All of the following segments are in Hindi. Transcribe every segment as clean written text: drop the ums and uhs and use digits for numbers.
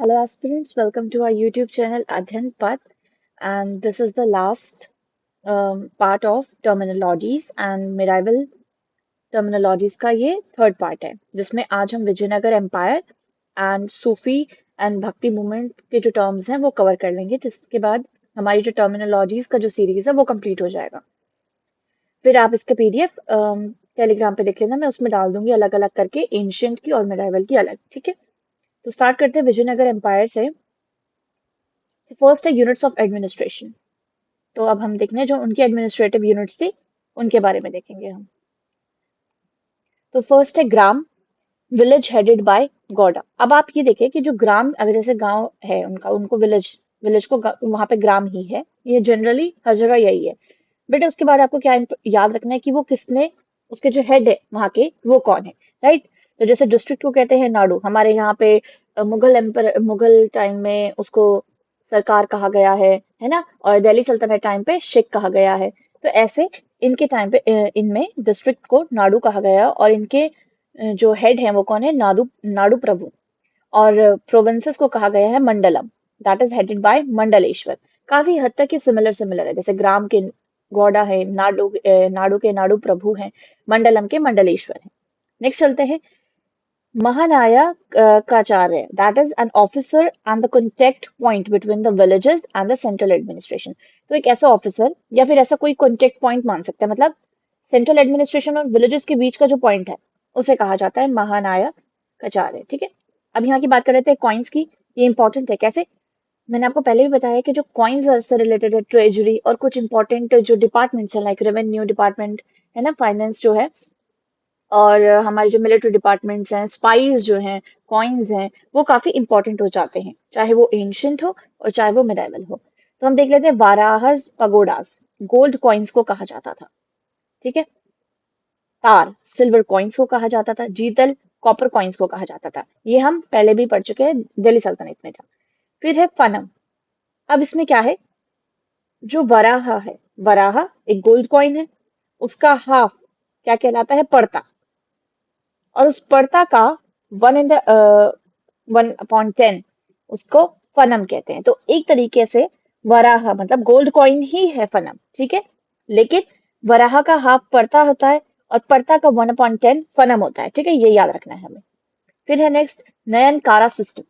Hello, aspirants. Welcome to our YouTube channel Adhyan Path, and this is the last part of terminologies and medieval terminologies का ये थर्ड पार्ट है जिसमें आज हम Vijayanagara empire and Sufi and Bhakti movement के जो टर्म्स हैं वो कवर कर लेंगे, जिसके बाद हमारी जो टर्मिनोलॉजीज का जो सीरीज है वो कंप्लीट हो जाएगा। फिर आप इसका पीडीएफ टेलीग्राम पे देख लेना, मैं उसमें डाल दूंगी अलग अलग करके, एंशियंट की और मिडाइवल की अलग। ठीक है, तो स्टार्ट करते हैं विजयनगर एम्पायर से। फर्स्ट है यूनिट्स ऑफ एडमिनिस्ट्रेशन। तो अब हम देखने जो उनकी एडमिनिस्ट्रेटिव यूनिट्स थी उनके बारे में देखेंगे हम। तो फर्स्ट है ग्राम, विलेज हेडेड बाय गौड़ा। अब आप ये देखें कि जो ग्राम, अगर जैसे गांव है उनका, उनको विलेज विलेज को वहां पे ग्राम ही है, ये जनरली हर जगह यही है। बेटा उसके बाद आपको क्या याद रखना है कि वो किसने, उसके जो हेड है वहां के वो कौन है, राइट। तो जैसे डिस्ट्रिक्ट को कहते हैं नाडू, हमारे यहाँ पे मुगल एम्पर मुगल टाइम में उसको सरकार कहा गया है ना, और दिल्ली सल्तनत टाइम पे शेख कहा गया है। तो ऐसे इनके टाइम पे इनमें डिस्ट्रिक्ट को नाडू कहा गया, और इनके जो हेड है वो कौन है, नाडू नाडू प्रभु। और प्रोविंसेस को कहा गया है mandalam, that is headed by Mandaleshwar. काफी हद तक ये सिमिलर सिमिलर है, जैसे ग्राम के गौड़ा है, नाडू के नाडू प्रभु हैं, मंडलम के मंडलेश्वर है। नेक्स्ट चलते हैं Mahanayakacharya, that is an officer and the contact point between the villages and the central administration. तो एक ऐसा ऑफिसर या फिर ऐसा कोई कॉन्टेक्ट पॉइंट मान सकते हैं, मतलब सेंट्रल एडमिनिस्ट्रेशन और विलेजेस के बीच का जो पॉइंट है उसे कहा जाता है महानाया कचार्य। ठीक है, अब यहाँ की बात कर रहे थे कॉइन्स की। ये इंपॉर्टेंट है कैसे, मैंने आपको पहले भी बताया कि जो कॉइन्स से रिलेटेड है, ट्रेजरी और कुछ इंपॉर्टेंट जो डिपार्टमेंट्स हैं लाइक रेवेन्यू डिपार्टमेंट है ना, फाइनेंस जो है, और हमारे जो मिलिट्री डिपार्टमेंट्स हैं, स्पाइस जो हैं, कॉइन्स हैं, वो काफी इंपॉर्टेंट हो जाते हैं, चाहे वो एंशियंट हो और चाहे वो मिडाइवल हो। तो हम देख लेते हैं वाराहस पगोडास, गोल्ड कॉइन्स को कहा जाता था। ठीक है, तार सिल्वर कॉइन्स को कहा जाता था, जीतल कॉपर कॉइन्स को कहा जाता था। ये हम पहले भी पढ़ चुके हैं, दिल्ली सल्तनत में था। फिर है फनम। अब इसमें क्या है, जो वराहा है, वराहा एक गोल्ड कॉइन है, उसका हाफ क्या कहलाता है, पड़ता। और उस पड़ता का 1/10 उसको फनम कहते हैं। तो एक तरीके से वराहा मतलब गोल्ड कॉइन ही है फनम, ठीक है। लेकिन वराहा का हाफ पड़ता होता है और पड़ता का 1/10 फनम होता है, ठीक है, ये याद रखना है हमें। फिर है next Nayankara system,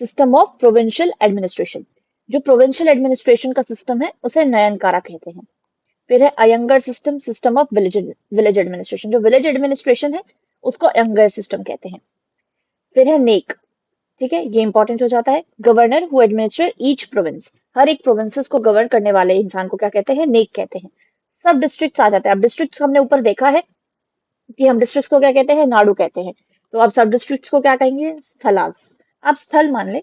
system of provincial administration. जो प्रोविंशियल एडमिनिस्ट्रेशन का सिस्टम है उसे नयनकारा कहते हैं। फिर है Ayangar system, system of village village administration. जो विलेज एडमिनिस्ट्रेशन है उसको अयंगर सिस्टम कहते हैं। फिर है नेक, ठीक है, ये इंपॉर्टेंट हो जाता है, governor who administer each province. हर एक प्रोविंसेस को गवर्न करने वाले इंसान को क्या कहते हैं, नेक कहते हैं। सब डिस्ट्रिक्ट्स आ जाते हैं। अब डिस्ट्रिक्ट्स हमने ऊपर देखा है कि हम डिस्ट्रिक्ट्स को क्या कहते हैं, नाडू कहते हैं। तो अब सब डिस्ट्रिक्ट्स को क्या कहेंगे, स्थलास। आप स्थल मान ले,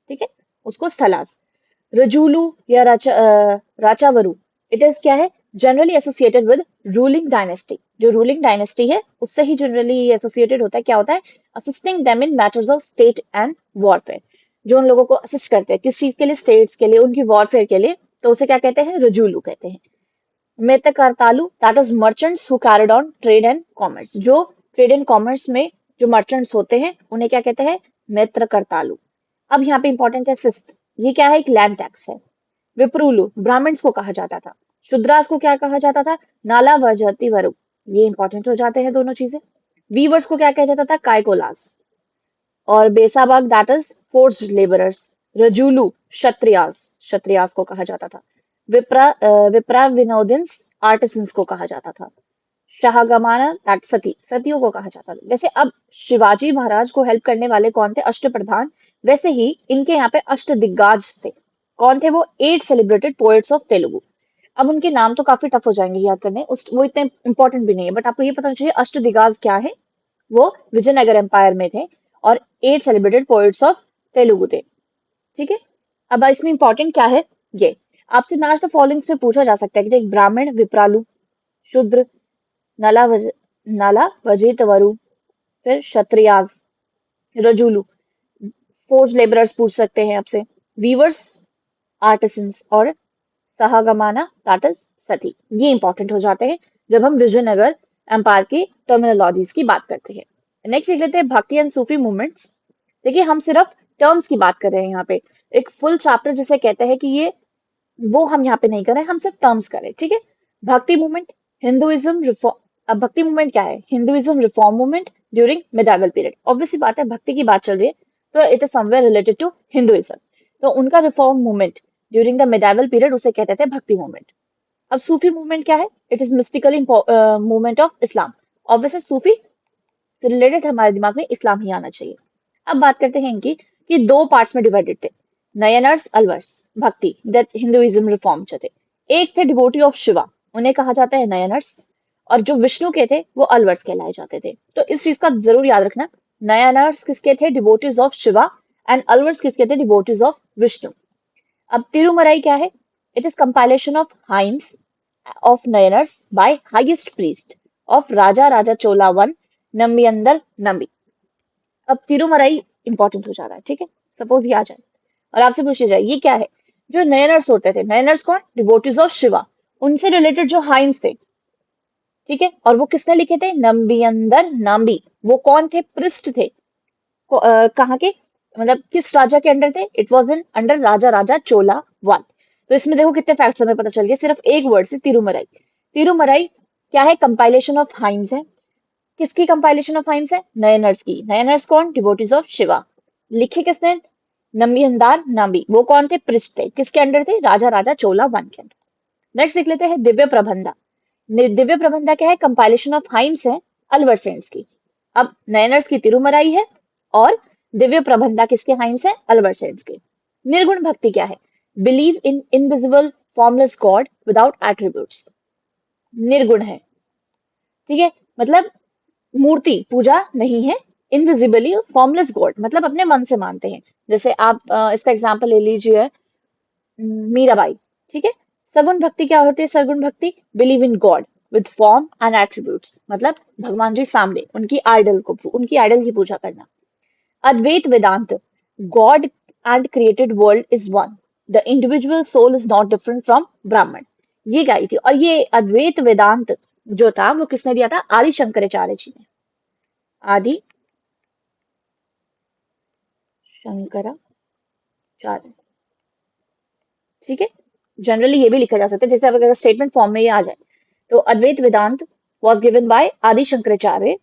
ठीक है, उसको स्थलास। रजूलू या राचावरू, इट इज क्या है, generally associated with ruling dynasty. जो रूलिंग डायनेस्टी है उससे ही जनरली एसोसिएटेड होता है। क्या होता है, assisting them in matters of state and warfare. जो उन लोगों को असिस्ट करते हैं किस चीज के लिए, स्टेट्स के लिए, उनकी वॉरफेयर के लिए, तो उसे क्या कहते हैं, रजूलू कहते हैं। Metkaratalu, that is merchants who carried on trade and commerce. जो ट्रेड एंड कॉमर्स में जो मर्चेंट्स होते हैं उन्हें क्या कहते हैं, मेत्रकर्तालु। अब यहाँ पे इंपॉर्टेंट है सिस्त, ये क्या है, एक लैंड टैक्स है। विप्रुलु ब्राह्मण्स को कहा जाता था। शूद्रास को क्या कहा जाता था, नाला वजती वरु। ये इंपॉर्टेंट हो जाते हैं दोनों चीजें। वीवर्स को क्या कहा जाता था, कायकोलास। और बेसाबाग दैट इज फोर्स्ड लेबरर्स। रजूलू क्षत्रियास, क्षत्रियास को कहा जाता था। विप्रा विनोदिन्स आर्टिसंस को कहा जाता था। शाहगमाना दैट सती, सतियों को कहा जाता था। वैसे अब शिवाजी महाराज को हेल्प करने वाले कौन थे, अष्टप्रधान। वैसे ही इनके यहाँ पे अष्ट दिग्गज थे। कौन थे वो, 8 सेलिब्रेटेड पोएट्स ऑफ तेलुगु। अब उनके नाम तो काफी टफ हो जाएंगे याद करने, उस वो इतने इंपॉर्टेंट भी नहीं है, बट आपको ये पता चाहिए अष्ट दिग्गज क्या है। वो विजयनगर एम्पायर में थे और 8 सेलिब्रेटेड पोएट्स ऑफ तेलुगु थे। ठीक है, अब इसमें इंपॉर्टेंट क्या है, ये आपसे मैच द फॉलोइंग्स में पूछा जा सकता है कि एक ब्राह्मण, विप्रालु, शूद्र, नला वज, नाला वजित वरु, फिर क्षत्रियाज, रजूलू, फोर्स लेबरर्स पूछ सकते हैं आपसे, वीवर्स, आर्टिसंस, और सहागमाना दैट इज सती। ये इंपॉर्टेंट हो जाते हैं जब हम विजयनगर एम्पायर की टर्मिनोलॉजीज की बात करते हैं। नेक्स्ट देख लेते हैं भक्ति एंड सूफी मूवमेंट्स। देखिए हम सिर्फ टर्म्स की बात कर रहे हैं यहाँ पे। एक फुल चैप्टर जिसे कहते हैं कि ये, वो हम यहाँ पे नहीं कर रहे हैं, हम सिर्फ टर्म्स कर रहे हैं, ठीक है। भक्ति मूवमेंट, हिंदुइज्म रिफॉर्म। अब भक्ति मूवमेंट क्या है? Hinduism reform movement during medieval period. Obviously बात है, भक्ति की बात चल रही है, तो it is somewhere related to Hinduism. तो उनका reform movement during the medieval period उसे कहते थे भक्ति मूवमेंट। अब सूफी मूवमेंट क्या है? It is mystical movement of Islam. Obviously Sufi से रिलेटेड हमारे दिमाग में इस्लाम ही आना चाहिए। अब बात करते हैं इनकी, कि दो पार्ट्स में डिवाइडेड थे, नयनर्स अलवर्स। भक्ति दैट हिंदुइज्म रिफॉर्म जो थे, एक थे डिवोटी ऑफ शिवा, उन्हें कहा जाता है नयनर्स, और जो विष्णु के थे वो अलवर्स कहलाए जाते थे। तो इस चीज का जरूर याद रखना, नयनर्स किसके थे? Devotees of Shiva. And Alvars किसके थे? Devotees of Vishnu. अब तिरुमराई क्या है? It is compilation of hymns of Nayanars by highest priest of Raja Raja Chola I Nambiandar Nambi। अब तिरुमराई इंपॉर्टेंट हो जा रहा है, ठीक है। सपोज ये आ जाए और आपसे पूछी जाए ये क्या है? जो नयनर्स होते थे, नयनर्स कौन? Devotees of Shiva. उनसे रिलेटेड जो हाइम्स थे, ठीक है, और वो किसने लिखे थे? नंबियंदर नाम्बी। वो कौन थे? पृष्ठ थे। कहाँ के, मतलब किस राजा के अंडर थे? It was in under Raja Raja Chola one. तो इसमें देखो कितने फैक्ट्स हमें पता चल गए सिर्फ एक वर्ड से, तिरुमराई। तिरुमराई क्या है? कंपाइलेशन ऑफ हाइम्स है। किसकी कंपाइलेशन ऑफ हाइम्स है? नयनर्स की। नयनर्स कौन? Devotees of Shiva. लिखे किसने? नंबियंदार नाम्बी। वो कौन थे? पृष्ठ थे। किसके अंडर थे? राजा राजा चोला वन के अंडर। नेक्स्ट देख लेते हैं दिव्य प्रबंधा। दिव्य प्रबंधा क्या है? कंपाइलेशन ऑफ हाइम्स है अलवर सेंट्स की। अब नयनर्स की तिरुमराई है, और दिव्य प्रबंधा किसके हाइम्स है? अलवर सेंट्स के। निर्गुण भक्ति क्या है? Believe in invisible formless God without attributes. निर्गुण है, ठीक है, मतलब मूर्ति पूजा नहीं है, इनविजिबली फॉर्मलेस गॉड, मतलब अपने मन से मानते हैं। जैसे आप इसका एग्जांपल ले लीजिए, मीराबाई, ठीक है। सगुण भक्ति क्या होती है? Saguna bhakti believe in god with form and attributes, मतलब भगवान जी सामने, उनकी आइडल की पूजा करना। Advaita Vedanta, god and created world is one, the individual soul is not different from Brahman. ये गाई थी, और ये अद्वैत वेदांत जो था वो किसने दिया था? आदि शंकराचार्य जी ने। आदि शंकराचार्य, ठीक है। जनरली ये भी लिखा जा सकता है, जैसे अब अगर स्टेटमेंट फॉर्म में ये आ जाए, तो अद्वैत वेदांत वॉज गिवन बाय आदि शंकराचार्य।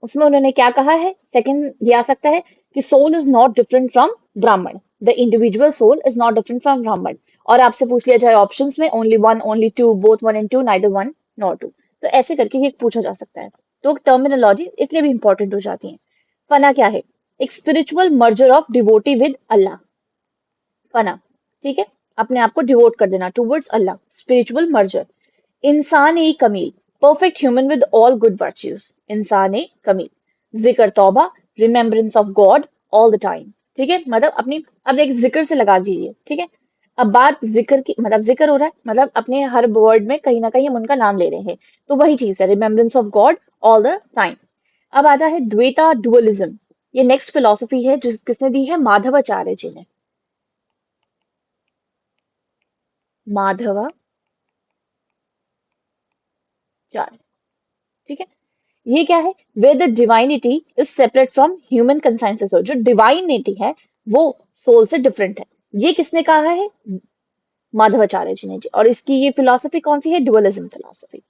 उसमें उन्होंने क्या कहा है? सेकंड ये आ सकता है कि soul is not different from Brahman, the individual soul is not different from Brahman. और आपसे पूछ लिया जाए ऑप्शंस में only one, only two, both one and two, neither one nor two, तो ऐसे करके ये पूछा जा सकता है। तो टर्मिनोलॉजी इसलिए भी इंपॉर्टेंट हो जाती है। फना क्या है? एक spiritual merger of devotee with Allah. फना, ठीक है, अपने आप को डिवोट कर देना टूवर्ड्स अल्लाह, स्पिरिचुअल मर्जर। इंसान ए कमील, perfect human with all good virtues. इंसान ए कमील, जिक्र तौबा, remembrance of god all the time, ठीक है, मतलब अपनी, अब एक जिक्र से लगा दीजिए, ठीक है। अब बात जिक्र की, मतलब जिक्र हो रहा है, मतलब अपने हर वर्ड में कहीं ना कहीं हम उनका नाम ले रहे हैं, तो वही चीज है remembrance of god all the time. अब आता है द्वैता डुअलिज्म। ये नेक्स्ट फिलोसफी है जिस किसने दी है? माधवाचार्य जी ने। माधवाचार्य, ठीक है। ये क्या है? Where the divinity is separate from human consciousness. जो डिवाइनिटी है वो सोल से डिफरेंट है। ये किसने कहा है? माधवाचार्य जी ने जी। और इसकी ये फिलोसफी कौन सी है? Dualism philosophy.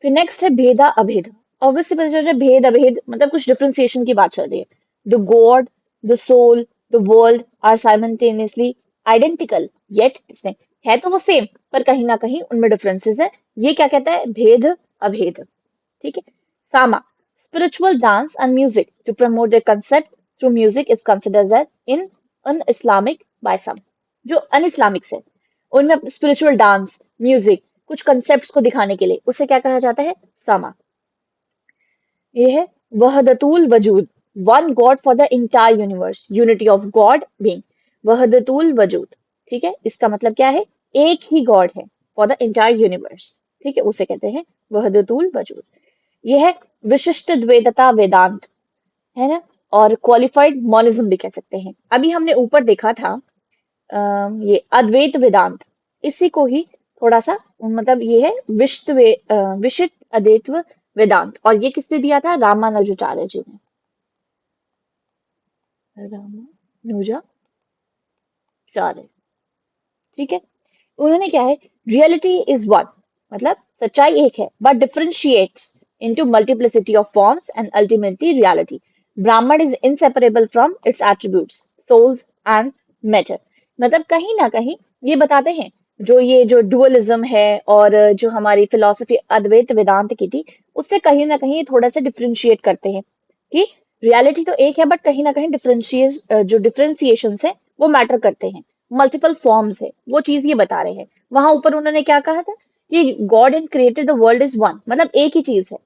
फिर नेक्स्ट है भेदा अभेद। ऑब्वियसली पता चल रहा है भेद अभेद मतलब कुछ डिफ्रेंसिएशन की बात चल रही है। The god, the soul, the world are simultaneously identical, yet इसने, है तो वो सेम, पर कहीं ना कहीं उनमें डिफरेंसेस है। ये क्या कहता है? भेद अभेद, ठीक है। सामा, spiritual dance and music to promote their concept through music is considered as in un-Islamic by some। जो अन-इस्लामिक है उनमें स्पिरिचुअल डांस, म्यूजिक, कुछ कंसेप्ट्स को दिखाने के लिए उसे क्या कहा जाता है? सामा। ये है वहदतुल वजूद, one god for the entire universe, unity of god being. वहदतुल वजूद, ठीक है, इसका मतलब क्या है? एक ही गॉड है फॉर द इंटायर यूनिवर्स, ठीक है, उसे कहते हैं वहदतुल वजूद। ये है विशिष्ट द्वैतता वेदांत, है ना, और क्वालिफाइड मोनिज्म भी कह सकते हैं। अभी हमने ऊपर देखा था ये अद्वैत वेदांत, इसी को ही थोड़ा सा, मतलब ये है विशिष्ट अद्वैत वेदांत, और ये किसने दिया था? रामानुजाचार्य जी ने। नूजा चार, ठीक है। उन्होंने क्या है, रियलिटी इज वन, मतलब सच्चाई एक है, but differentiates into multiplicity of forms and ultimately reality. Brahman is inseparable from its attributes, souls and matter. मतलब कहीं ना कहीं ये बताते हैं, जो डुअलिज्म है और जो हमारी फिलॉसफी अद्वैत वेदांत की थी, उससे कहीं ना कहीं थोड़ा सा डिफरेंशिएट करते हैं कि रियलिटी तो एक है, बट कहीं ना कहीं जो डिफरेंशिएशन है वो मैटर करते हैं, मल्टीपल फॉर्म्स है, वो चीज ये बता रहे हैं। वहां ऊपर उन्होंने क्या कहा था कि God and created the world is one, मतलब एक ही चीज है,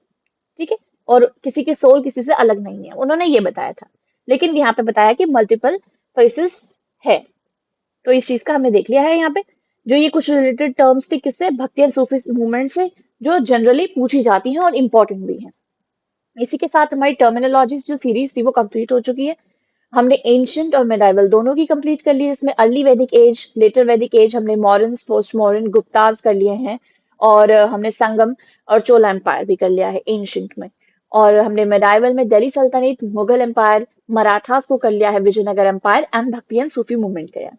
ठीक है। और किसी की सोल किसी से अलग नहीं है, उन्होंने ये बताया था। लेकिन यहाँ पे बताया कि मल्टीपल फेसेस है। तो इस चीज का हमने देख लिया है यहाँ पे। जो ये कुछ रिलेटेड टर्म्स थी किससे, भक्ति एंड सूफी मूवमेंट से, जो जनरली पूछी जाती हैं और इम्पोर्टेंट भी हैं। इसी के साथ हमारी टर्मिनोलॉजीज जो सीरीज थी वो कंप्लीट हो चुकी है। हमने एंशंट और मेडाइवल दोनों की कंप्लीट कर ली है, जिसमें अर्ली वैदिक एज, लेटर वैदिक एज, हमने मॉडर्न, पोस्ट मॉडर्न, गुप्ताज कर लिए हैं। और हमने संगम और चोला एम्पायर भी कर लिया है एंशंट में। और हमने मेडाइवल में दिल्ली सल्तनत, मुगल एम्पायर, मराठास को कर लिया है, विजयनगर एम्पायर एंड भक्ति एंड सूफी मूवमेंट किया है।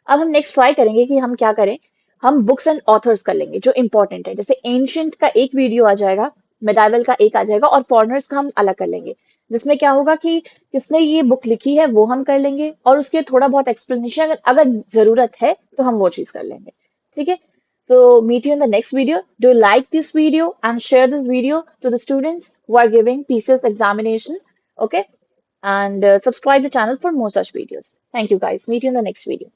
अब हम नेक्स्ट ट्राई करेंगे कि हम क्या करें, हम बुक्स एंड ऑथर्स कर लेंगे जो इंपॉर्टेंट है। जैसे एंशंट का एक वीडियो आ जाएगा, मेडाइवल का एक आ जाएगा, और फॉरनर्स का हम अलग कर लेंगे। जिसमें क्या होगा कि किसने ये बुक लिखी है वो हम कर लेंगे, और उसके थोड़ा बहुत एक्सप्लेनेशन अगर अगर जरूरत है तो हम वो चीज कर लेंगे, ठीक है। So meet you in the next video. Do like this video and share this video to the students who are giving PCS examination. Okay. And subscribe the channel for more such videos. Thank you guys. Meet you in the next video.